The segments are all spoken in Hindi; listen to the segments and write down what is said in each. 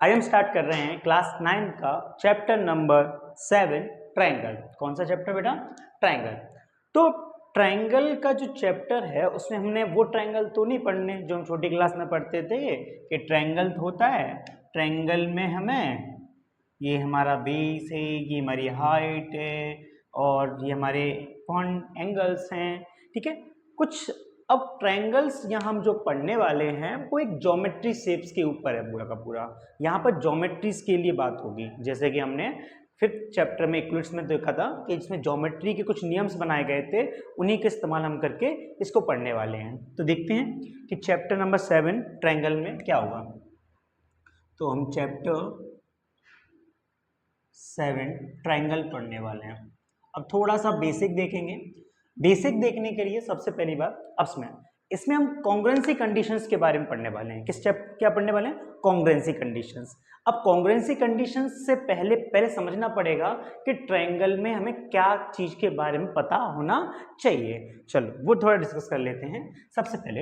आज हम स्टार्ट कर रहे हैं क्लास 9 का चैप्टर नंबर 7 ट्रायंगल। कौन सा चैप्टर बेटा? ट्रायंगल। तो ट्रायंगल का जो चैप्टर है उसमें हमने वो ट्रायंगल तो नहीं पढ़ने जो हम छोटी क्लास में पढ़ते थे कि ट्रायंगल होता है, ट्रायंगल में हमें ये हमारा बेस है, ये हमारी हाइट है और ये हमारे पॉइंट एंगल्स हैं, ठीक है। कुछ अब ट्रायंगल्स यहाँ हम जो पढ़ने वाले हैं वो एक ज्योमेट्री शेप्स के ऊपर है पूरा का पूरा। यहाँ पर ज्योमेट्रीज के लिए बात होगी, जैसे कि हमने 5th चैप्टर में इक्विलिब्रियम में देखा था कि इसमें ज्योमेट्री के कुछ नियम्स बनाए गए थे, उन्हीं के इस्तेमाल हम करके इसको पढ़ने वाले हैं। तो देखते हैं कि चैप्टर नंबर 7 ट्रायंगल में क्या होगा। तो हम चैप्टर 7 ट्रायंगल पढ़ने वाले हैं। अब थोड़ा सा बेसिक देखेंगे। बेसिक देखने के लिए सबसे पहली बात इसमें हम कॉन्ग्रुएंसी कंडीशंस के बारे में पढ़ने वाले हैं। क्या पढ़ने वाले हैं? Congruency conditions. अब कॉन्ग्रुएंसी कंडीशंस से पहले समझना पड़ेगा कि ट्रायंगल में हमें क्या चीज के बारे में पता होना चाहिए। चलो वो थोड़ा डिस्कस कर लेते हैं। सबसे पहले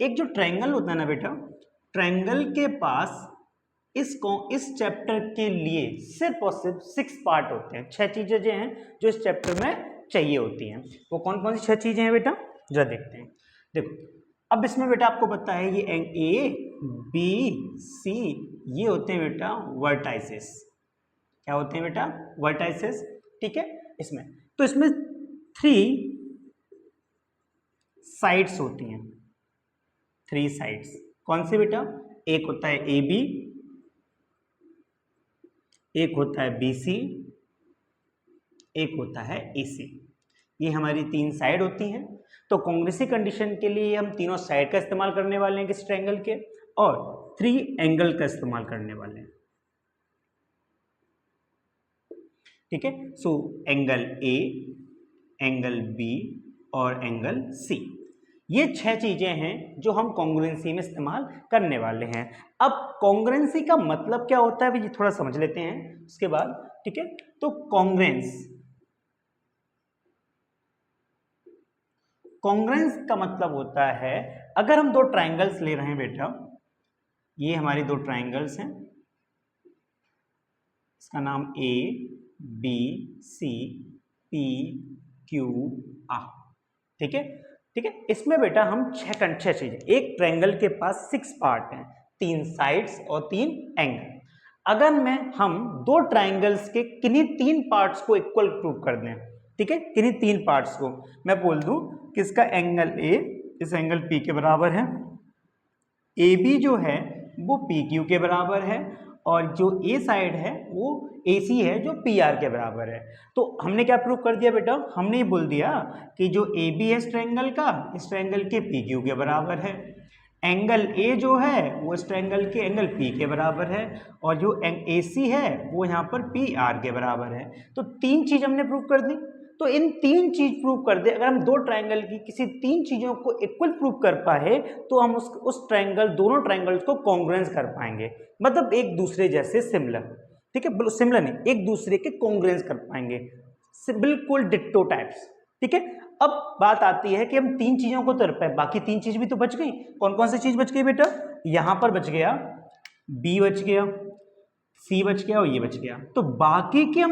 एक जो ट्रायंगल होता है ना बेटा, ट्रायंगल के पास इस चैप्टर के लिए सिर्फ और सिर्फ 6 पार्ट होते हैं। 6 चीजें जो हैं जो इस चैप्टर में चाहिए होती हैं। वो कौन कौन सी 6 चीजें हैं बेटा? जरा देखते हैं। देखो अब इसमें बेटा आपको पता है ये ए बी सी ये होते हैं बेटा वर्टाइसेस। क्या होते हैं बेटा? वर्टाइसेस, ठीक है। इसमें 3 साइड्स होती हैं। 3 साइड्स कौन से बेटा? एक होता है ए बी, एक होता है बी सी, एक होता है ए सी। ये हमारी 3 साइड होती हैं। तो कॉन्ग्रुएंसी कंडीशन के लिए हम तीनों साइड का इस्तेमाल करने वाले हैं किस ट्रायंगल के, और 3 एंगल का इस्तेमाल करने वाले हैं, ठीक है। So angle A, angle B और एंगल सी, ये 6 चीजें हैं जो हम कॉन्ग्रुएंसी में इस्तेमाल करने वाले हैं। अब कॉन्ग्रुएंसी का मतलब क्या होता है ये थोड़ा समझ लेते हैं उसके बाद, ठीक है। तो कॉन्ग्रुएंस का मतलब होता है अगर हम 2 ट्रायंगल्स ले रहे हैं बेटा, ये हमारी 2 ट्रायंगल्स हैं, इसका नाम A B C P Q R, ठीक है, ठीक है। इसमें बेटा हम 6 चीजें, एक ट्रायंगल के पास 6 पार्ट हैं, 3 साइड्स और 3 एंगल। अगर हम 2 ट्रायंगल्स के किन्हीं 3 पार्ट्स को इक्वल प्रूव कर दें, ठीक है, किन्हीं 3 पार्ट्स को मैं बोल दूं कि इसका एंगल ए इस एंगल पी के बराबर है, ए बी जो है वो पी क्यू के बराबर है, और जो ए साइड है वो ए सी है जो पी आर के बराबर है। तो हमने क्या प्रूव कर दिया बेटा? हमने ये बोल दिया कि जो ए बी है इस ट्रायंगल का, इस ट्रायंगल के पी क्यू के बराबर है, एंगल ए जो है वो इस ट्रायंगल के एंगल पी के बराबर है, और जो ए सी है वो यहाँ पर पी आर के बराबर है। तो 3 चीज हमने प्रूव कर दी। तो इन 3 चीज प्रूव कर दे, अगर हम 2 ट्रायंगल की किसी 3 चीजों को इक्वल प्रूव कर पाए तो हम उस ट्रायंगल दोनों ट्रायंगल्स को कॉन्ग्रुएंस कर पाएंगे, मतलब एक दूसरे जैसे सिमिलर, ठीक है, सिमिलर नहीं, एक दूसरे के कॉन्ग्रुएंस कर पाएंगे, बिल्कुल डिट्टो टाइप्स, ठीक है। अब बात आती है कि हम 3 चीजों को कर पाए, बाकी 3 चीज भी तो बच गई। कौन कौन सी चीज बच गई बेटा? यहां पर बच गया बी, बच गया सी, बच गया और ये बच गया। तो बाकी की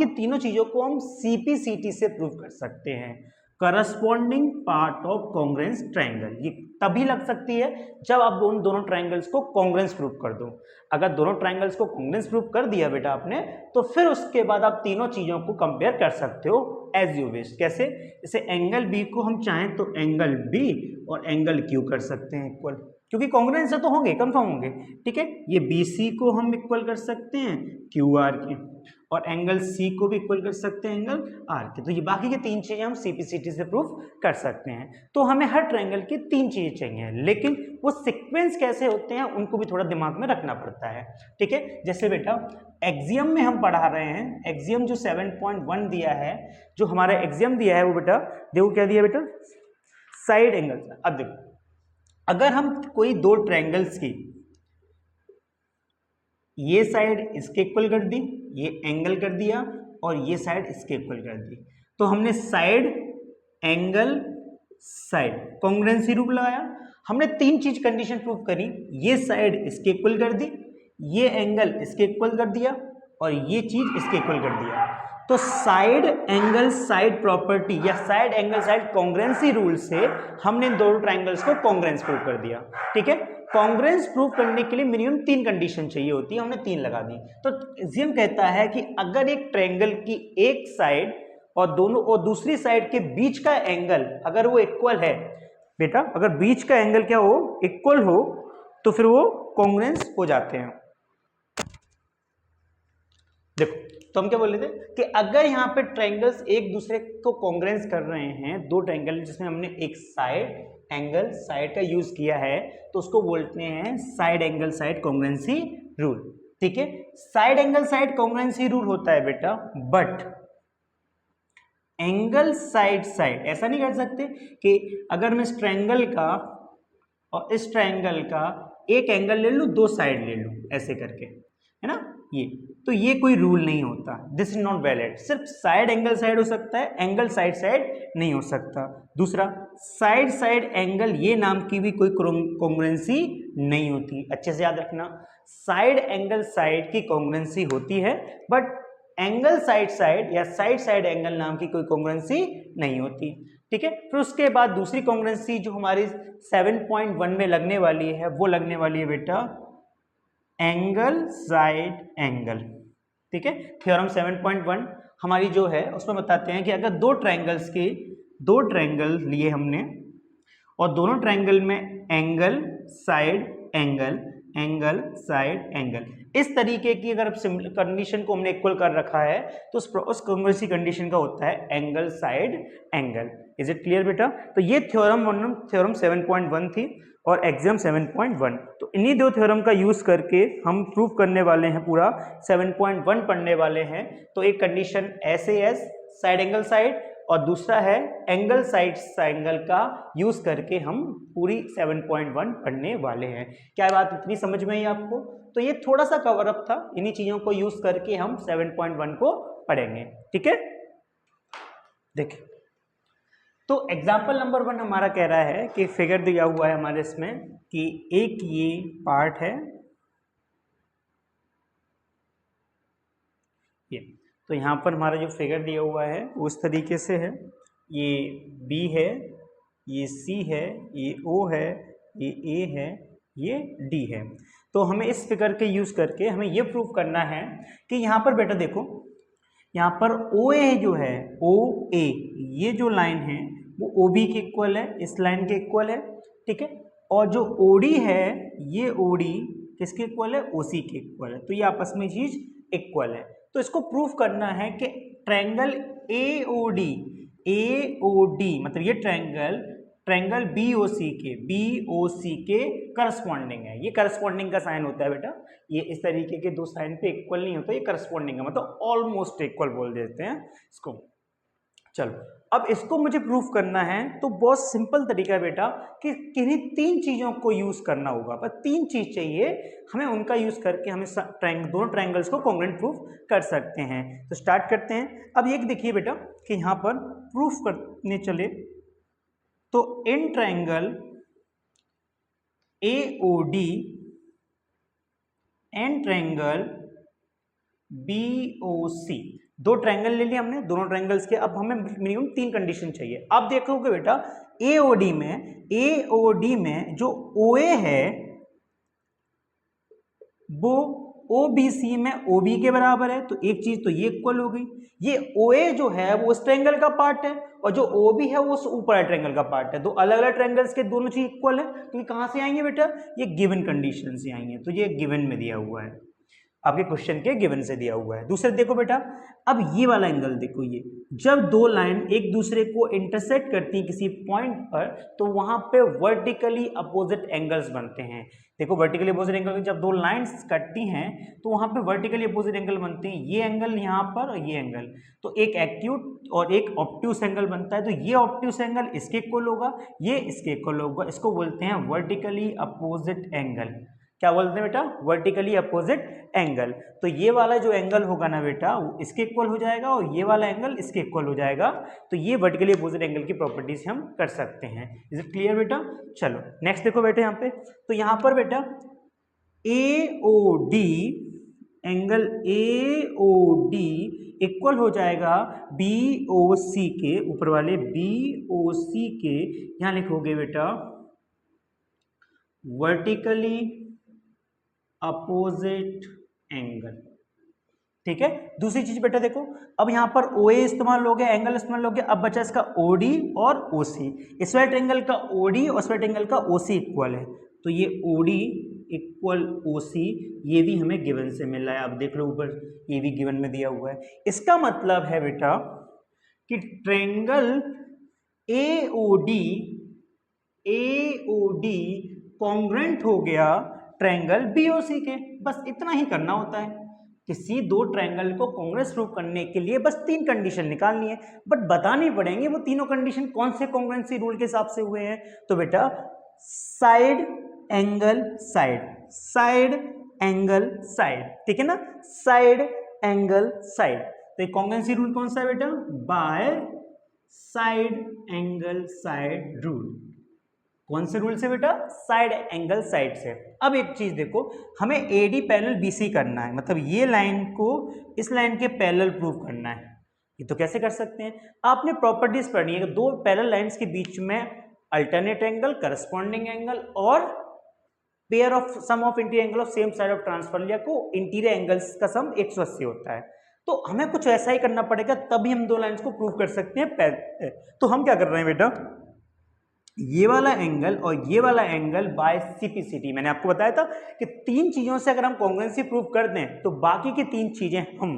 तीनों चीजों को हम सीपीसीटी से प्रूव कर सकते हैं, corresponding part of congruence triangle. ये तभी लग सकती है जब आप दोनों ट्रायंगल्स को कॉन्ग्रुएंस प्रूव कर दो। अगर दोनों ट्रायंगल्स को कॉन्ग्रुएंस प्रूव कर दिया बेटा आपने, तो फिर उसके बाद आप तीनों चीजों को कंपेयर कर सकते हो एज यू विश। कैसे? जैसे एंगल बी को हम चाहें तो एंगल बी और एंगल क्यू कर सकते हैं इक्वल, क्योंकि कॉन्ग्रुएंस तो होंगे, कंफर्म होंगे, ठीक है। ये बी सी को हम इक्वल कर सकते हैं क्यू आर के, और एंगल सी को भी इक्वल कर सकते हैं एंगल आर के। तो ये बाकी की 3 चीजें हम सीपीसीटी से प्रूव कर सकते हैं। तो हमें हर ट्रायंगल की 3 चीजें चाहिए, लेकिन वो सीक्वेंस कैसे होते हैं उनको भी थोड़ा दिमाग में रखना पड़ता है, ठीक है। जैसे बेटा एक्सियम में हम पढ़ा रहे हैं, एक्सियम जो 7.1 दिया है, जो हमारा एक्सियम दिया है वो बेटा देखो क्या दिया बेटा, साइड एंगल। अब देखो अगर हम कोई 2 ट्रायंगल्स की ये साइड इसके इक्वल कर दी, ये एंगल कर दिया, और ये साइड इसके इक्वल कर दी, तो हमने side angle side congruency rule लगाया। हमने तीन चीज कंडीशन प्रूव करी, ये साइड इसके इक्वल कर दी, ये एंगल इसके इक्वल कर दिया और ये चीज इसके इक्वल कर दिया। तो साइड एंगल साइड प्रॉपर्टी या side angle side congruency rule से हमने इन दोनों ट्राइंगल्स को कॉन्ग्रुएंस प्रूव कर दिया। ठीक है, कॉन्ग्रुएंस प्रूव करने के लिए मिनिमम तीन कंडीशन चाहिए होती है, हमने तीन लगा दी। तो जिम कहता है कि अगर एक ट्रायंगल की एक साइड और दोनों और दूसरी साइड के बीच का एंगल अगर वो इक्वल है बेटा, अगर बीच का एंगल क्या हो, इक्वल हो, तो फिर वो कॉन्ग्रुएंस हो जाते हैं। देखो, तो हम क्या बोल रहे थे कि अगर यहाँ पे ट्रायंगल्स एक दूसरे को कॉन्ग्रुएंस कर रहे हैं, दो ट्रायंगल जिसमें हमने एक साइड एंगल साइड का यूज किया है, तो उसको बोलते हैं side angle side congruency rule. ठीक है, side angle side congruency rule होता है बेटा, बट एंगल साइड साइड ऐसा नहीं कर सकते कि अगर मैं इस ट्रायंगल का और इस ट्रायंगल का एक एंगल ले लूं, दो साइड ले लूं, ऐसे करके, है ना, ये तो ये कोई रूल नहीं होता, दिस इज नॉट वैलिड। सिर्फ साइड एंगल साइड हो सकता है, एंगल साइड साइड नहीं हो सकता। दूसरा, साइड साइड एंगल ये नाम की भी कोई कॉन्ग्रुएंसी नहीं होती। अच्छे से याद रखना, साइड एंगल साइड की कॉन्ग्रुएंसी होती है, बट एंगल साइड साइड या साइड साइड एंगल नाम की कोई कॉन्ग्रुएंसी नहीं होती। ठीक है, फिर उसके बाद दूसरी कॉन्ग्रुएंसी जो हमारी 7.1 में लगने वाली है, वो लगने वाली है बेटा एंगल साइड एंगल। ठीक है, थ्योरम 7.1 हमारी जो है उसमें बताते हैं कि अगर दो ट्रायंगल्स के दो ट्रायंगल लिए हमने और दोनों ट्रायंगल में angle side angle angle side angle इस तरीके की अगर कंडीशन को हमने इक्वल कर रखा है, तो उस कॉन्ग्रुएंसी कंडीशन का होता है angle side angle. Is it clear बेटा? तो ये थ्योरम 7.1 थी और एग्जाम 7.1। तो इन्हीं दो थ्योरम का यूज करके हम प्रूव करने वाले हैं, पूरा 7.1 पढ़ने वाले हैं। तो एक कंडीशन ऐसे एस साइड एंगल साइड और दूसरा है एंगल साइड एंगल का यूज करके हम पूरी 7.1 पढ़ने वाले हैं। क्या बात इतनी समझ में आई आपको? तो ये थोड़ा सा कवर अप था, इन्हीं चीजों को यूज करके हम 7.1 को पढ़ेंगे। ठीक है, देखिए, तो एग्जाम्पल नंबर 1 हमारा कह रहा है कि फिगर दिया हुआ है हमारे इसमें कि एक ये पार्ट है, ये तो यहाँ पर हमारा जो फिगर दिया हुआ है उस तरीके से है, ये B है, ये C है, ये O है, ये A है, ये D है। तो हमें इस फिगर के यूज करके हमें ये प्रूव करना है कि यहाँ पर बेटा देखो, यहाँ पर OA जो है, OA ये जो लाइन है वो OB के इक्वल है, इस लाइन के इक्वल है। ठीक है, और जो OD है ये OD किसके इक्वल है? OC के इक्वल है। तो ये आपस में चीज इक्वल है। तो इसको प्रूफ करना है कि ट्रायंगल AOD मतलब ये ट्रायंगल BOC के करस्पॉन्डिंग है। ये करस्पॉन्डिंग का साइन होता है बेटा, ये इस तरीके के दो साइन पे इक्वल नहीं होता, ये करस्पॉन्डिंग है, मतलब ऑलमोस्ट इक्वल बोल देते हैं इसको। चलो, अब इसको मुझे प्रूफ करना है, तो बहुत सिंपल तरीका है बेटा कि किन्हीं तीन चीजों को यूज करना होगा। पर तीन चीज चाहिए हमें, उनका यूज करके हमें दोनों ट्रायंगल्स को कॉन्ग्रुएंट प्रूफ कर सकते हैं। तो स्टार्ट करते हैं। अब एक देखिए बेटा कि यहाँ पर प्रूफ करने चले तो in triangle AOD and triangle BOC, दो ट्रायंगल ले लिए हमने, दोनों ट्रायंगल्स के। अब हमें मिनिमम तीन कंडीशन चाहिए। अब देखोगे बेटा AOD में जो OA है वो OBC में OB के बराबर है, तो एक चीज तो ये इक्वल हो गई। ये OA जो है वो उस ट्रायंगल का पार्ट है और जो OB है वो उस ऊपर ट्रायंगल का पार्ट है। दो अलग अलग ट्रायंगल्स के दोनों चीज इक्वल है, तो ये कहां से आएंगे बेटा? ये गिवन कंडीशन से आएंगे। तो ये गिवन में दिया हुआ है, आपके क्वेश्चन के गिवन से दिया हुआ है। दूसरे देखो बेटा, अब ये वाला एंगल देखो, ये जब दो लाइन एक दूसरे को इंटरसेक्ट करती हैं किसी पॉइंट पर, तो वहां पे वर्टिकली अपोजिट एंगल्स बनते हैं। देखो, वर्टिकली अपोजिट एंगल, जब दो लाइंस कटती हैं तो वहां पे वर्टिकली अपोजिट एंगल बनते हैं। ये एंगल यहाँ पर और ये एंगल, तो एक एक्यूट और एक ऑब्ट्यूस एंगल बनता है। तो ये ऑब्ट्यूस एंगल इसके इक्वल होगा, ये इसके इक्वल होगा। इसको बोलते हैं वर्टिकली अपोजिट एंगल। क्या बोलते हैं बेटा, वर्टिकली अपोजिट एंगल। तो ये वाला जो एंगल होगा ना बेटा वो इसके इक्वल हो जाएगा और ये वाला एंगल इसके इक्वल हो जाएगा। तो ये वर्टिकली अपोजिट एंगल की प्रॉपर्टीज हम कर सकते हैं। इज इट क्लियर बेटा? चलो नेक्स्ट देखो बेटा यहाँ पे, तो यहाँ पर बेटा AOD एंगल AOD इक्वल हो जाएगा BOC के, ऊपर वाले BOC के, यहाँ लिखोगे बेटा वर्टिकली अपोजिट एंगल। ठीक है, दूसरी चीज बेटा देखो, अब यहां पर OA इस्तेमाल हो गया, एंगल इस्तेमाल हो गया, अब बचा इसका OD और OC। इस वाले ट्रायंगल का OD और इस वाले ट्रायंगल का OC इक्वल है, तो ये OD इक्वल OC, ये भी हमें गिवन से मिल रहा है। आप देख लो ऊपर ये भी गिवन में दिया हुआ है। इसका मतलब है बेटा कि ट्रायंगल AOD कॉन्ग्रुएंट हो गया ट्रायंगल BOC के। बस इतना ही करना होता है। किसी दो ट्रायंगल को कॉन्ग्रुएंस प्रूव करने के लिए बस 3 कंडीशन निकालनी है, बट बतानी पड़ेंगे वो तीनों कंडीशन कौन से कॉन्ग्रुएंसी रूल के हिसाब से हुए हैं। तो बेटा side angle side, side angle side, ठीक है ना, साइड एंगल साइड। तो कॉन्ग्रुएंसी रूल कौन सा है बेटा? By side angle side rule. कौन से रूल से बेटा? साइड एंगल साइड से। अब एक चीज देखो, हमें AD पैरेलल BC करना है, मतलब ये लाइन को इस लाइन के पैरेलल प्रूव करना है। ये तो कैसे कर सकते हैं? आपने प्रॉपर्टीज पढ़नी है, दो पैरेलल लाइंस के बीच में अल्टरनेट एंगल, करस्पॉन्डिंग एंगल और pair of sum of interior angle of same side of transversal को इंटीरियर एंगल्स का सम 180 होता है। तो हमें कुछ ऐसा ही करना पड़ेगा, तभी हम दो लाइंस को प्रूव कर सकते हैं। तो हम क्या कर रहे हैं बेटा, ये वाला एंगल और ये वाला एंगल बाय CPCT। मैंने आपको बताया था कि 3 चीजों से अगर हम कॉन्ग्रुएंसी प्रूव कर दें तो बाकी की 3 चीजें हम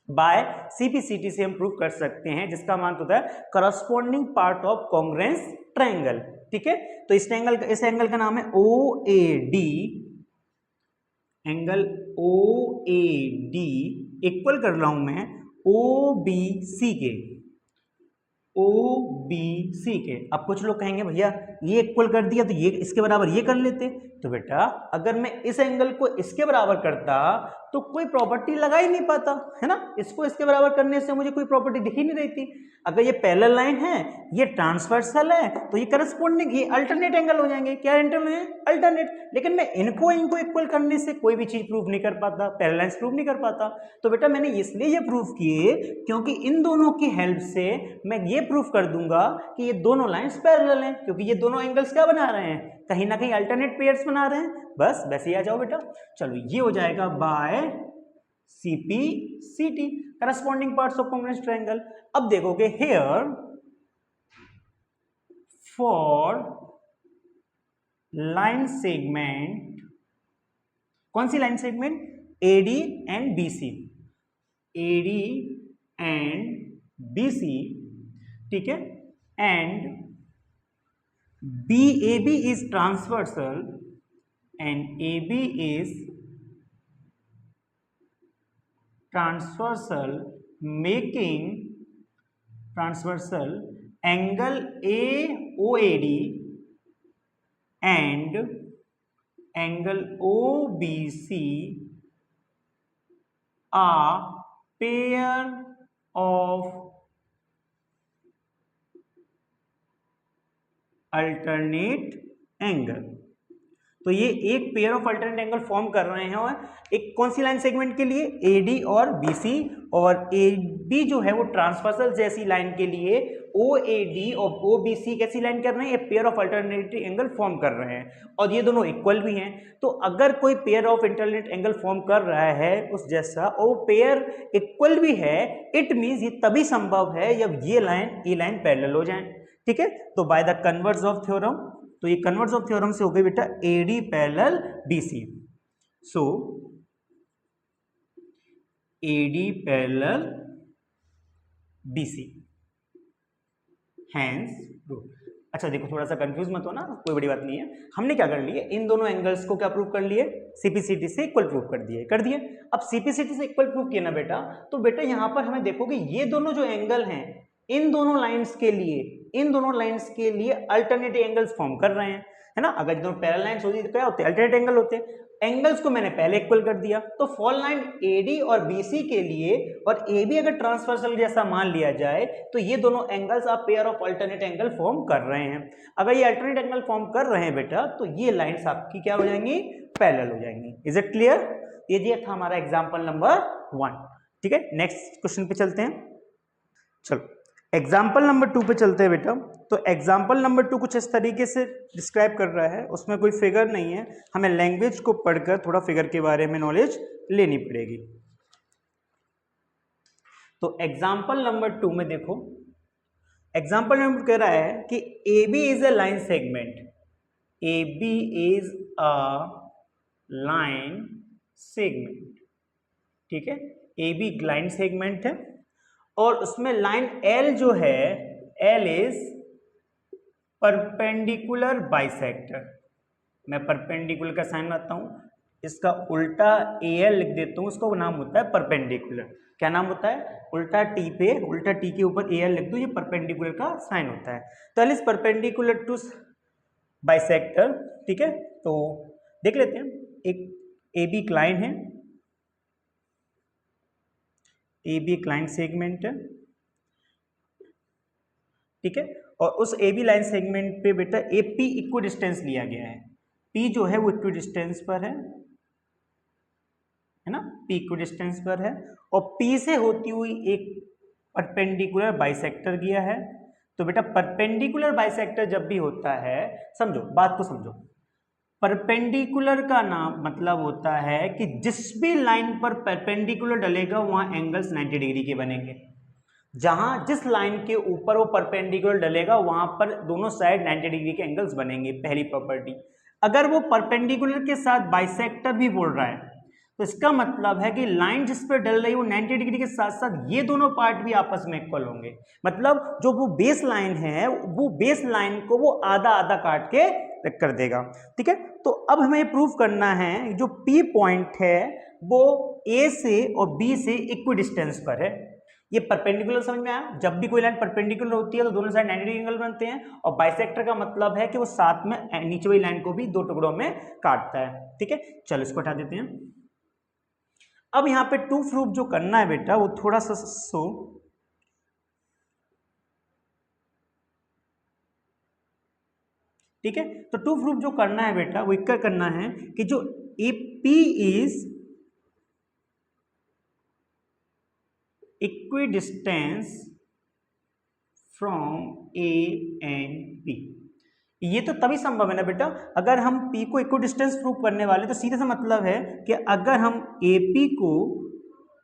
बाय CPCT से हम प्रूव कर सकते हैं, जिसका मान होता है corresponding part of congruence triangle. ठीक है, तो इस एंगल का नाम है OAD, एंगल OAD इक्वल कर रहा हूं मैं OBC के, OBC के। अब कुछ लोग कहेंगे भैया ये इक्वल कर दिया तो ये इसके बराबर ये कर लेते। तो बेटा अगर मैं इस एंगल को इसके बराबर करता तो कोई प्रॉपर्टी लगा ही नहीं पाता, है ना। इसको इसके बराबर करने से मुझे कोई प्रॉपर्टी दिख ही नहीं रही थी। अगर ये पैरेलल लाइन है, ये ट्रांसवर्सल है, तो ये करस्पॉन्डिंग, ये अल्टरनेट एंगल हो जाएंगे। क्या इंटरनल है? अल्टरनेट। लेकिन मैं इनको इक्वल करने से कोई भी चीज प्रूव नहीं कर पाता, पैरेलल लाइंस प्रूव नहीं कर पाता। तो बेटा मैंने इसलिए ये प्रूव किए क्योंकि इन दोनों की हेल्प से मैं ये प्रूव कर दूंगा कि ये दोनों लाइंस पैरेलल हैं, क्योंकि ये दोनों एंगल्स क्या बना रहे हैं, कहीं ना कहीं अल्टरनेट पेयर्स बना रहे हैं। बस वैसे ही आ जाओ बेटा। चलो ये हो जाएगा by CPCT, corresponding parts of congruence triangle. अब देखोगे हियर फॉर लाइन सेगमेंट, कौन सी line segment? AD and BC, AD and BC, ठीक है, and BAB is transversal and AB is transversal, making transversal angle AOAD and angle OBC are pair of alternate angle. तो ये एक pair of alternate angle form कर रहे हैं, और एक कौन सी लाइन सेगमेंट के लिए? AD और BC, और AB जो है वो ट्रांसवर्सल जैसी लाइन के लिए OAD और OBC कैसी लाइन कर रहे हैं? ये pair of alternate angle form कर रहे हैं, और ये दोनों इक्वल भी हैं। तो अगर कोई pair of alternate angle form कर रहा है उस जैसा और वो पेयर इक्वल भी है, इट मींस ये तभी संभव है जब ये लाइन पैरेलल हो जाए। ठीक है, तो by the converse of theorem, तो ये कन्वर्स ऑफ थ्योरम से हो गई बेटा AD parallel BC। So AD parallel BC, hence proved. अच्छा देखो, थोड़ा सा कंफ्यूज मत हो ना, कोई बड़ी बात नहीं है। हमने क्या कर लिए, इन दोनों एंगल्स को क्या प्रूव कर लिए? CPCT से इक्वल प्रूव कर दिए। अब CPCT से इक्वल प्रूव किया ना बेटा, तो बेटा यहां पर हमें देखोगे ये दोनों जो एंगल हैं, इन दोनों लाइंस के लिए अल्टरनेट एंगल्स फॉर्म कर रहे हैं, है है ना। अगर दोनों पैरेलल लाइंस होती तो क्या होते, अल्टरनेट एंगल होते। एंगल्स को मैंने पहले इक्वल कर दिया, तो फॉल लाइन AD और BC के लिए और AB अगर ट्रांसवर्सल जैसा मान लिया जाए तो ये दोनों एंगल्स आप pair of alternate angle form कर रहे हैं। अगर ये अल्टरनेट एंगल फॉर्म कर रहे हैं बेटा तो ये लाइंस आपकी क्या हो जाएंगी, पैरेलल हो जाएंगी। Is it clear? ये था हमारा एग्जांपल नंबर 1। ठीक है, नेक्स्ट क्वेश्चन पे चलते हैं। चलो एग्जाम्पल नंबर 2 पे चलते हैं बेटा। तो एग्जाम्पल नंबर 2 कुछ इस तरीके से डिस्क्राइब कर रहा है, उसमें कोई फिगर नहीं है, हमें लैंग्वेज को पढ़कर थोड़ा फिगर के बारे में नॉलेज लेनी पड़ेगी। तो एग्जाम्पल नंबर 2 में देखो, एग्जाम्पल नंबर कह रहा है कि AB is a line segment, AB is a line segment. ठीक है, AB लाइन सेगमेंट है और उसमें लाइन L जो है, L इज परपेंडिकुलर बाइसेक्टर। मैं परपेंडिकुलर का साइन बनाता हूं, इसका उल्टा AL लिख देता हूं, उसका नाम होता है परपेंडिकुलर। क्या नाम होता है? उल्टा T पे, उल्टा T के ऊपर AL लिख दो, ये परपेंडिकुलर का साइन होता है। तो L is perpendicular to bisector. ठीक है, तो देख लेते हैं। एक AB लाइन है, AB एक लाइन सेगमेंट है। ठीक है, और उस AB लाइन सेगमेंट पे बेटा AP इक्वी डिस्टेंस लिया गया है। P जो है वो इक्वी डिस्टेंस पर है ना, P इक्वी डिस्टेंस पर है और P से होती हुई एक परपेंडिकुलर बाइसेक्टर गया है। तो बेटा परपेंडिकुलर बाइसेक्टर जब भी होता है, समझो बात को समझो, परपेंडिकुलर का नाम मतलब होता है कि जिस भी लाइन पर परपेंडिकुलर डलेगा वहां एंगल्स 90 डिग्री के बनेंगे। जहां जिस लाइन के ऊपर वो परपेंडिकुलर डलेगा वहां पर दोनों साइड 90 डिग्री के एंगल्स बनेंगे, पहली प्रॉपर्टी। अगर वो परपेंडिकुलर के साथ बाइसेक्टर भी बोल रहा है तो इसका मतलब है कि लाइन जिस पर डल रही है वो 90 डिग्री के साथ साथ ये दोनों पार्ट भी आपस में इक्वल होंगे। मतलब जो वो बेस लाइन है, वो बेस लाइन को वो आधा आधा काट के कर देगा। ठीक है, तो अब हमें प्रूफ करना है जो P पॉइंट है वो A से और B से इक्वी डिस्टेंस पर है। ये परपेंडिकुलर समझ में आया? जब भी कोई लाइन परपेंडिकुलर होती है तो दोनों साइड 90 डिग्री एंगल बनते हैं, और बाइसेक्टर का मतलब है कि वो साथ में नीचे वाली लाइन को भी दो टुकड़ों में काटता है। ठीक है, चलो इसको हटा देते हैं। अब यहां पे टू प्रूफ जो करना है बेटा वो थोड़ा सा ठीक है, तो टू प्रूफ जो करना है बेटा वो क्या करना है कि जो AP is equidistance from A and B। ये तो तभी संभव है ना बेटा, अगर हम P को इक्विडिस्टेंस प्रूव करने वाले तो सीधे सा मतलब है कि अगर हम AP को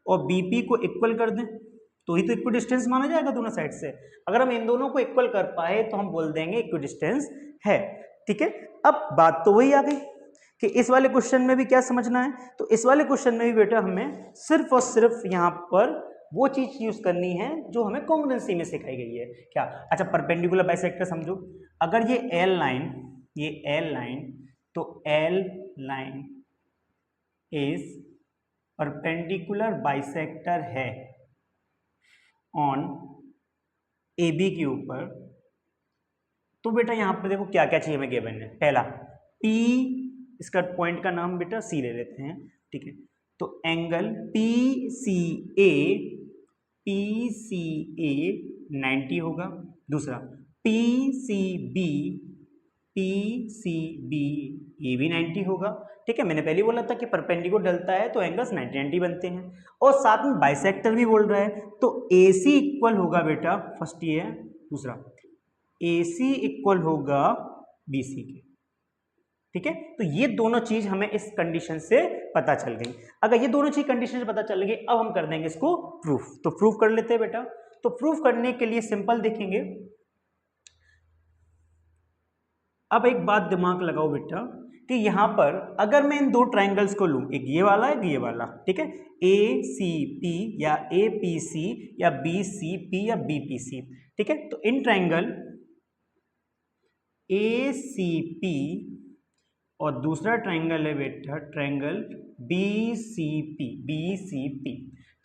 और BP को इक्वल कर दें तो ही तो इक्विडिस्टेंस माना जाएगा दोनों साइड से। अगर हम इन दोनों को इक्वल कर पाए तो हम बोल देंगे इक्विडिस्टेंस है। ठीक है, अब बात तो वही आ गई कि इस वाले क्वेश्चन में भी क्या समझना है। तो इस वाले क्वेश्चन में भी बेटा हमें सिर्फ और सिर्फ यहाँ पर वो चीज यूज करनी है जो हमें कॉन्ग्रुएंसी में सिखाई गई है। क्या? अच्छा, परपेंडिकुलर बाइसेक्टर समझो। अगर ये L लाइन, ये L लाइन, तो L line is perpendicular bisector है ऑन AB के ऊपर, तो बेटा यहां पर देखो क्या क्या चाहिए हमें गिवन है। पहला P, इसका पॉइंट का नाम बेटा C ले लेते हैं। ठीक है, तो एंगल PCA 90 होगा। दूसरा PCB ये भी 90 होगा। ठीक है, मैंने पहले बोला था कि परपेंडिकुलर डलता है तो एंगल्स 90 बनते हैं, और साथ में बाइसेक्टर भी बोल रहा है तो AC इक्वल होगा बेटा, फर्स्ट ये है। दूसरा AC इक्वल होगा BC के। ठीक है, तो ये दोनों चीज हमें इस कंडीशन से पता चल गई। अगर ये दोनों चीज कंडीशन से पता चल गई, अब हम कर देंगे इसको प्रूफ। तो प्रूफ कर लेते हैं बेटा। तो प्रूफ करने के लिए सिंपल देखेंगे। अब एक बात दिमाग लगाओ बेटा कि यहां पर अगर मैं इन दो ट्राइंगल्स को लूं, एक ये वाला एक ये वाला, ठीक है, ACP या APC या BCP या BPC। ठीक है, तो इन ट्राइंगल ACP और दूसरा ट्राइंगल है बेटा ट्राइंगल BCP।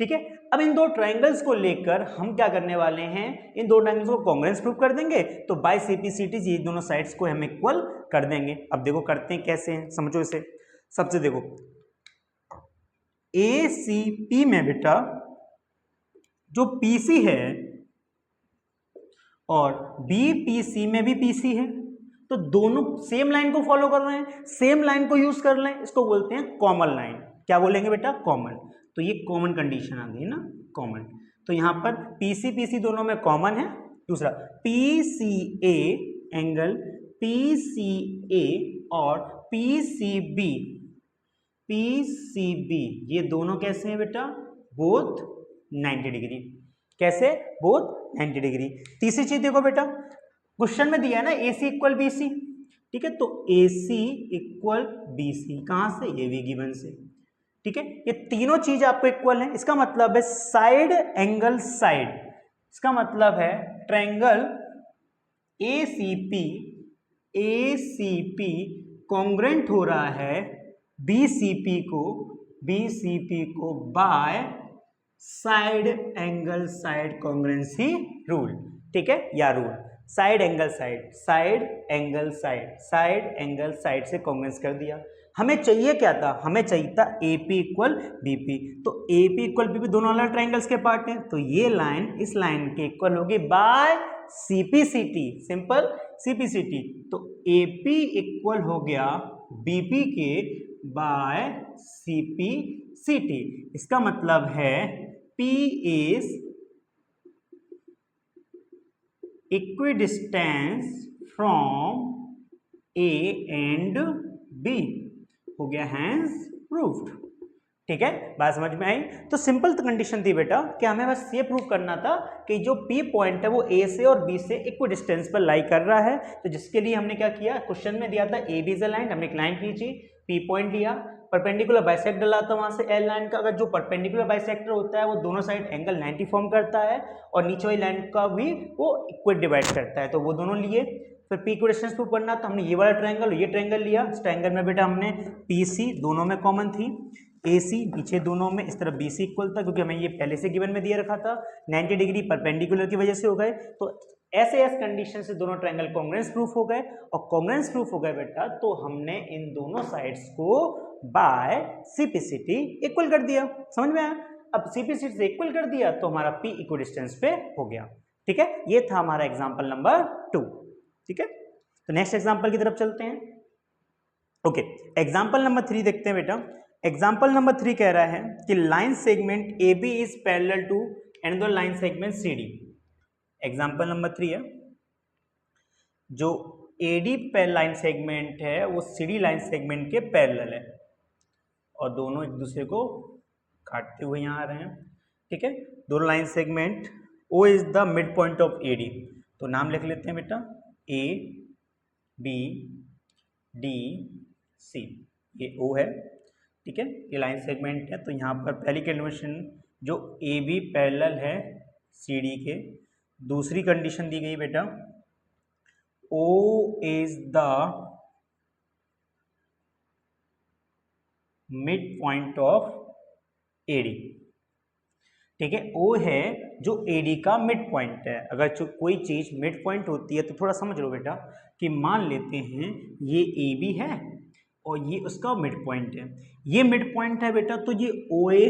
ठीक है। अब इन दो ट्रायंगल्स को लेकर हम क्या करने वाले हैं, इन दो ट्रायंगल्स को कॉन्ग्रुएंस प्रूव कर देंगे, तो बाय सीपीसीटी ये दोनों साइड्स को हम इक्वल कर देंगे। अब देखो करते हैं कैसे हैं, समझो इसे। सबसे देखो ACP में बेटा जो PC है और BPC में भी PC है, तो दोनों सेम लाइन को फॉलो कर रहे हैं, सेम लाइन को यूज कर लें, इसको बोलते हैं कॉमन लाइन। क्या बोलेंगे बेटा, कॉमन। तो ये कॉमन कंडीशन आ गई ना, कॉमन। तो यहां पर PC दोनों में कॉमन है। दूसरा PCA एंगल PCA और PCB ये दोनों कैसे हैं बेटा, बोथ 90 डिग्री। कैसे, बोथ 90 डिग्री। तीसरी चीज देखो बेटा, क्वेश्चन में दिया है ना AC इक्वल BC, ठीक है, तो AC इक्वल BC कहां से, ये भी गिवन से, ठीक है। ये तीनों चीज आपको इक्वल है, इसका मतलब है साइड एंगल साइड, इसका मतलब है ट्रायंगल ACP कॉन्ग्रुएंट हो रहा है BCP को by side angle side congruency rule, ठीक है, या रूल साइड एंगल साइड से कॉन्ग्रुएंस कर दिया। हमें चाहिए क्या था, हमें चाहिए था AP इक्वल BP, तो AP इक्वल BP दोनों अलग ट्रायंगल्स के पार्ट हैं, तो ये लाइन इस लाइन के इक्वल होगी बाय CPCT, सिंपल CPCT। तो AP इक्वल हो गया BP के बाय CPCT। इसका मतलब है P is equidistance from A and B, हो गया हैंस प्रूव्ड, ठीक है, बात समझ में आई। तो सिंपल कंडीशन थी बेटा कि हमें बस ये प्रूव करना था कि जो P पॉइंट है वो A से और B से इक्वल डिस्टेंस पर लाई कर रहा है। तो जिसके लिए हमने क्या किया, क्वेश्चन में दिया था AB इज अ लाइन, हमने एक लाइन खींची, P पॉइंट लिया, परपेंडिकुलर बाइसेक्टर डाला था वहां से L लाइन का। अगर जो परपेंडिकुलर बाइसेक्टर होता है वो दोनों साइड एंगल 90 फॉर्म करता है और नीचे वाली लाइन का भी वो इक्वल डिवाइड करता है, तो वो दोनों लिए। फिर P को डिस्टेंस प्रूव करना, तो हमने ये वाला ट्रायंगल ये ट्रायंगल लिया। इस ट्रायंगल में बेटा हमने PC दोनों में कॉमन थी, AC नीचे दोनों में, इस तरफ BC इक्वल था क्योंकि हमें ये पहले से गिवन में दिया रखा था। 90 डिग्री परपेंडिकुलर की वजह से हो गए, तो ऐसे कंडीशन से दोनों ट्रायंगल कॉन्ग्रुएंस प्रूफ हो गए। और कॉन्ग्रुएंस प्रूफ हो गए बेटा, तो हमने इन दोनों साइड्स को बाय CPCT इक्वल कर दिया। समझ में आया? अब CPCT से इक्वल कर दिया तो हमारा P इक्वल डिस्टेंस पे हो गया, ठीक है। ये था हमारा एग्जांपल नंबर 2, ठीक है। तो नेक्स्ट एग्जांपल की तरफ चलते हैं। ओके, एग्जांपल नंबर 3 देखते हैं बेटा। एग्जांपल नंबर 3 कह रहा है कि line segment AB is parallel to another line segment CD। Example number 3 है, जो AD लाइन सेगमेंट है वो CD लाइन सेगमेंट के पैरेलल है और दोनों एक दूसरे को काटते हुए यहाँ आ रहे हैं, ठीक है। दोनों line segment O is the mid point of AD, तो नाम लिख लेते हैं बेटा A B D C, ये O है, ठीक है, ये लाइन सेगमेंट है। तो यहाँ पर पहली कंडीशन जो AB पैरेलल है CD के, दूसरी कंडीशन दी गई बेटा O is the mid point of AD, ठीक है। O है जो AD का मिड पॉइंट है। अगर जो कोई चीज मिड पॉइंट होती है तो थोड़ा समझ लो बेटा कि मान लेते हैं ये AB है और ये उसका मिड पॉइंट है, ये मिड पॉइंट है बेटा, तो ये OA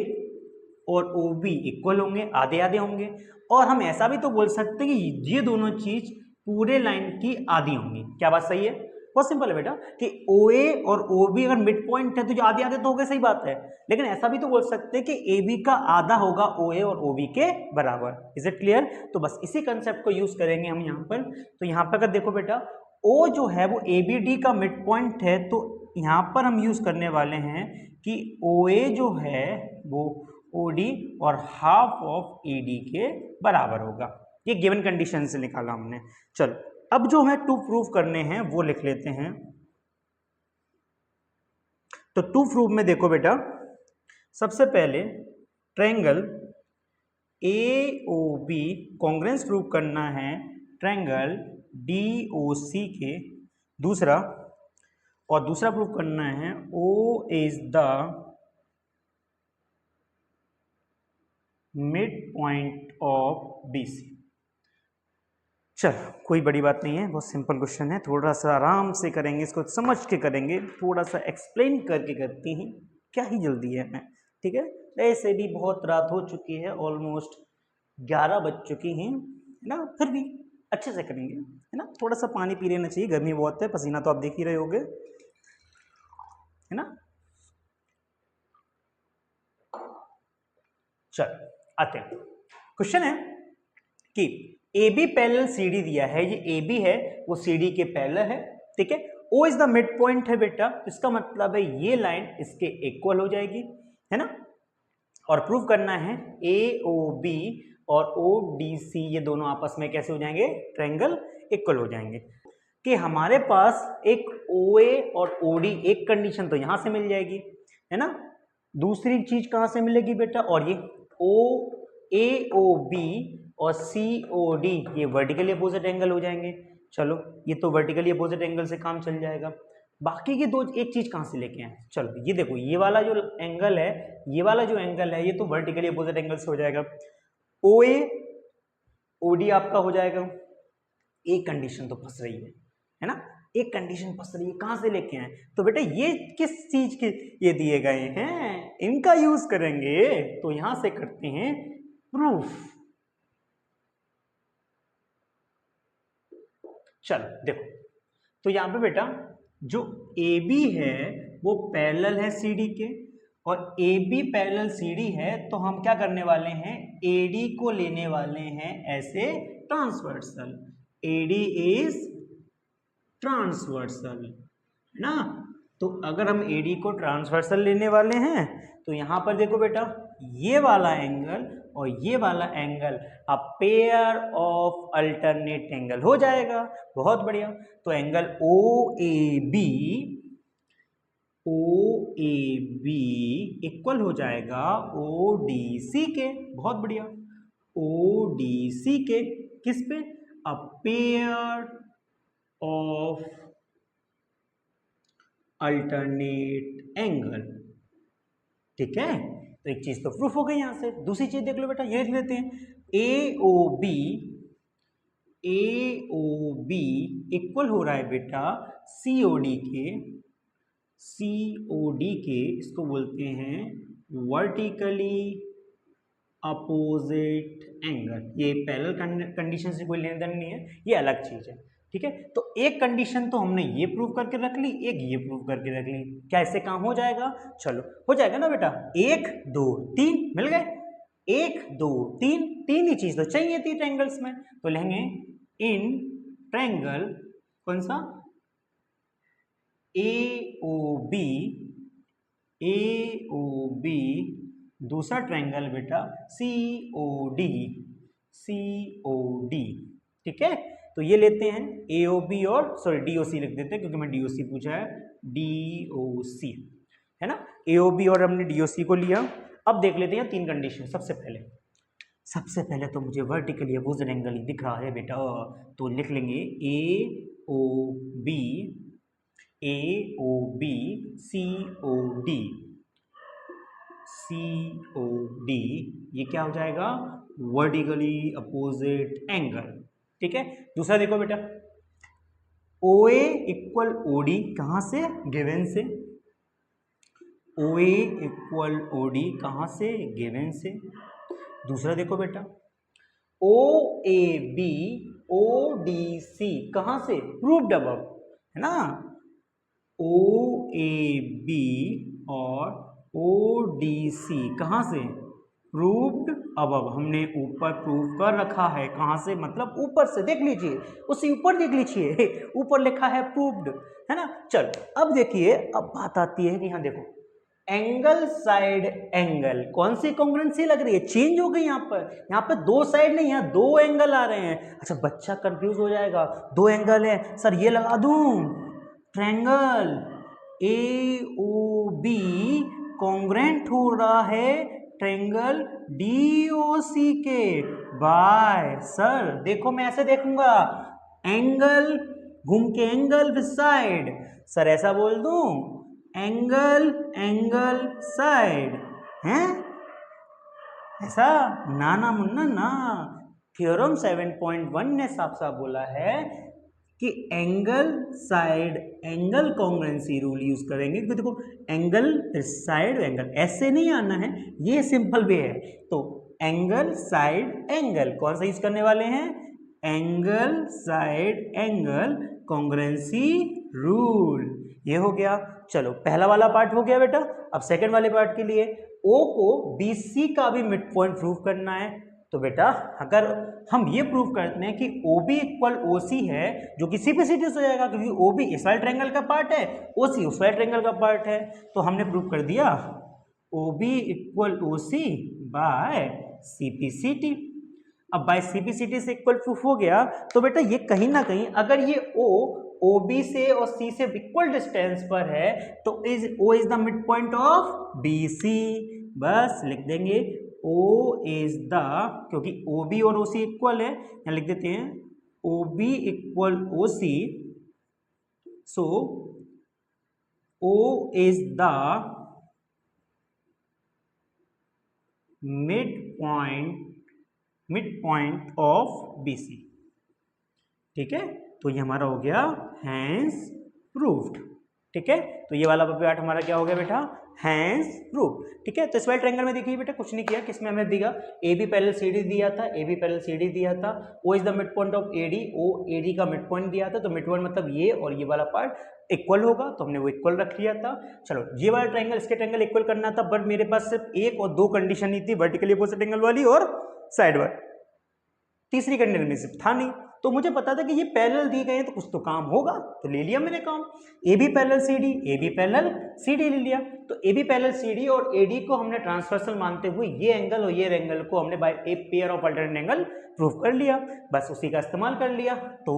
और OB इक्वल होंगे, आधे आधे होंगे। और हम ऐसा भी तो बोल सकते हैं कि ये दोनों चीज पूरे लाइन की आधी होंगी। क्या बात सही है? बहुत सिंपल है बेटा कि OA और OB अगर मिड पॉइंट है तो जो आधे आधे तो हो गए, सही बात है। लेकिन ऐसा भी तो बोल सकते हैं कि AB का आधा होगा OA और OB के बराबर। Is it clear? तो बस इसी कंसेप्ट को यूज करेंगे हम यहाँ पर। तो यहाँ पर अगर देखो बेटा O जो है वो ABD का मिड पॉइंट है, तो यहाँ पर हम यूज करने वाले हैं कि OA जो है वो OD और हाफ ऑफ AD के बराबर होगा। ये गिवन कंडीशन से निकाला हमने। चलो अब जो हमें टू प्रूफ करने हैं वो लिख लेते हैं। तो टू प्रूफ में देखो बेटा, सबसे पहले ट्रायंगल AOB कॉन्ग्रुएंस प्रूफ करना है ट्रायंगल DOC के। दूसरा प्रूफ करना है O is the mid point of BC। चल कोई बड़ी बात नहीं है, बहुत सिंपल क्वेश्चन है, थोड़ा सा आराम से करेंगे, इसको समझ के करेंगे, थोड़ा सा एक्सप्लेन करके करते हैं, क्या ही जल्दी है हमें, ठीक है। ऐसे भी बहुत रात हो चुकी है, ऑलमोस्ट 11 बज चुकी हैं, है ना, फिर भी अच्छे से करेंगे, है ना। थोड़ा सा पानी पी लेना चाहिए, गर्मी बहुत है, पसीना तो आप देख ही रहे होगे, है ना। चल आते हैं, क्वेश्चन है कि AB पैरेलल CD दिया है, ये AB है वो CD के पैरेलल है, ठीक है। O is the mid point है बेटा, इसका मतलब है ये लाइन इसके इक्वल हो जाएगी, है ना। और प्रूव करना है AOB और ODC ये दोनों आपस में कैसे हो जाएंगे, ट्रायंगल इक्वल हो जाएंगे। कि हमारे पास एक OA और OD, एक कंडीशन तो यहां से मिल जाएगी, है ना। दूसरी चीज कहां से मिलेगी बेटा, और ये AOB और COD ये वर्टिकली अपोजिट एंगल हो जाएंगे। चलो ये तो वर्टिकली अपोजिट एंगल से काम चल जाएगा। बाकी के दो एक चीज कहां से लेके आए, चलो ये देखो, ये वाला जो एंगल है, ये वाला जो एंगल है, ये तो वर्टिकली अपोजिट एंगल से हो जाएगा। OA OD आपका हो जाएगा। एक कंडीशन तो फंस रही है ना, एक कंडीशन फंस रही है, कहां से लेके आए, तो बेटा ये किस चीज के ये दिए गए हैं, इनका यूज करेंगे, तो यहां से करते हैं प्रूफ। चलो देखो, तो यहां पे बेटा जो AB है वो पैरेलल है CD के, और AB पैरेलल CD है, तो हम क्या करने वाले हैं, AD को लेने वाले हैं ऐसे ट्रांसवर्सल, AD इज ट्रांसवर्सल, है ना। तो अगर हम AD को ट्रांसवर्सल लेने वाले हैं, तो यहां पर देखो बेटा, ये वाला एंगल और ये वाला angle a pair of alternate angle हो जाएगा। बहुत बढ़िया, तो एंगल OAB इक्वल हो जाएगा ODC के। बहुत बढ़िया, ODC के किस पे, a pair of alternate angle, ठीक है। तो एक चीज तो प्रूफ हो गई यहां से। दूसरी चीज देख लो बेटा, ये लिख लेते हैं, AOB इक्वल हो रहा है बेटा COD के, इसको बोलते हैं वर्टिकली अपोजिट एंगल। ये पैरेलल कंडीशन से कोई लेन देन नहीं है, ये अलग चीज है, ठीक है। तो एक कंडीशन तो हमने ये प्रूव करके रख ली, एक ये प्रूव करके रख ली, क्या इससे काम हो जाएगा, चलो हो जाएगा ना बेटा, 1 2 3 मिल गए, 1 2 3, तीन ही चीज तो चाहिए थी ट्रायंगल्स में, तो लेंगे इन ट्रायंगल कौन सा, AOB दूसरा ट्रायंगल बेटा COD, ठीक है। तो ये लेते हैं AOB और सॉरी DOC लिख देते हैं, क्योंकि मैं DOC पूछा है, DOC है ना। AOB और हमने DOC को लिया। अब देख लेते हैं तीन कंडीशन। सबसे पहले तो मुझे वर्टिकली अपोजिट एंगल ही दिख रहा है बेटा, तो लिख लेंगे AOB COD, ये क्या हो जाएगा, वर्टिकली अपोजिट एंगल, ठीक है। दूसरा देखो बेटा, OA इक्वल OD, कहां से, गिवन से, OA इक्वल OD कहां से, गिवन से। दूसरा देखो बेटा, OAB ODC कहां से, प्रूव्ड अबव, है ना। OAB और ODC कहां से, प्रूव्ड अबव, हमने ऊपर प्रूव कर रखा है, कहां से, मतलब ऊपर से, देख लीजिए उससे ऊपर देख लीजिए, ऊपर लिखा है प्रूव्ड, है ना। चल अब देखिए, अब बात आती है कि यहाँ देखो, एंगल साइड एंगल, कौन सी कॉन्ग्रुएंसी लग रही है, चेंज हो गई यहाँ पर दो साइड नहीं, यहाँ दो एंगल आ रहे हैं। अच्छा बच्चा कंफ्यूज हो जाएगा, दो एंगल है सर, ये लगा दूं, ट्रायंगल AOB कॉन्ग्रुएंट हो रहा है ट्रायंगल DOC के, बाय सर देखो मैं ऐसे देखूंगा, एंगल घूम के एंगल विद साइड, सर ऐसा बोल दूं, एंगल साइड हैं, ऐसा ना ना मुन्ना ना, थ्योरम 7.1 ने साफ साफ बोला है कि angle side angle congruency rule use करेंगे, क्योंकि देखो एंगल साइड एंगल ऐसे नहीं आना है, ये सिंपल वे है। तो एंगल साइड एंगल कौन सा यूज करने वाले हैं, angle side angle congruency rule, ये हो गया। चलो पहला वाला पार्ट हो गया बेटा। अब सेकंड वाले पार्ट के लिए ओ को BC का भी मिड पॉइंट प्रूव करना है। तो बेटा अगर हम ये प्रूव करते हैं कि OB इक्वल OC है, जो कि CPCT से हो जाएगा, क्योंकि OB इस वाले ट्रायंगल का पार्ट है, OC उस वाले ट्रायंगल का पार्ट है, तो हमने प्रूव कर दिया OB equal OC by CPCT। अब बाय CPCT से इक्वल प्रूफ हो गया, तो बेटा ये कहीं ना कहीं अगर ये O OB से और C से इक्वल डिस्टेंस पर है तो O is the mid point of BC। बस लिख देंगे O इज द, क्योंकि OB और OC इक्वल है, यहाँ लिख देते हैं OB equal OC, so O is the mid point of BC। ठीक है, तो ये हमारा हो गया हैंस प्रूव्ड। ठीक है, तो ये वाला पार्ट हमारा क्या हो गया बेटा, हैंस प्रूव्ड। ठीक है, तो इस वाले ट्रायंगल में देखिए बेटा कुछ नहीं किया, किसमें हमें दिया AB पैरेलल CD दिया था, AB पैरेलल CD दिया था, O is the mid point of AD, O AD का मिड पॉइंट दिया था, तो मिड पॉइंट मतलब ये और ये वाला पार्ट इक्वल होगा, तो हमने वो इक्वल रख लिया था। चलो ये वाला ट्रायंगल इसके ट्रायंगल इक्वल करना था, बट मेरे पास सिर्फ एक और दो कंडीशन ही थी, वर्टिकली अपोजिट एंगल वाली और साइड वाली, तीसरी कंडीशन में सिर्फ था नहीं। तो मुझे पता था कि ये पैरेलल दिए गए हैं तो कुछ तो काम होगा, तो ले लिया मैंने काम। AB parallel CD, AB parallel CD ले लिया। तो AB पैरेलल CD और AD को हमने ट्रांसवर्सल मानते हुए ये एंगल और ये एंगल को हमने by a pair of alternate angle prove कर लिया, बस उसी का इस्तेमाल कर लिया। तो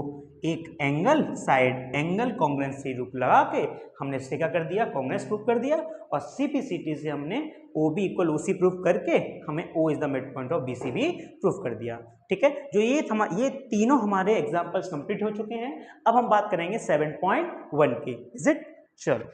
एक angle side angle congruency rule लगा के हमने इससे क्या कर दिया, कॉन्ग्रुएंस प्रूव कर दिया, और CPCT से हमने OB इक्वल OC प्रूव करके हमें O is the mid point of BC भी प्रूव कर दिया। ठीक है, जो ये तीनों हमारे एग्जांपल्स कंप्लीट हो चुके हैं। अब हम बात करेंगे 7.1 की। Is it? चलो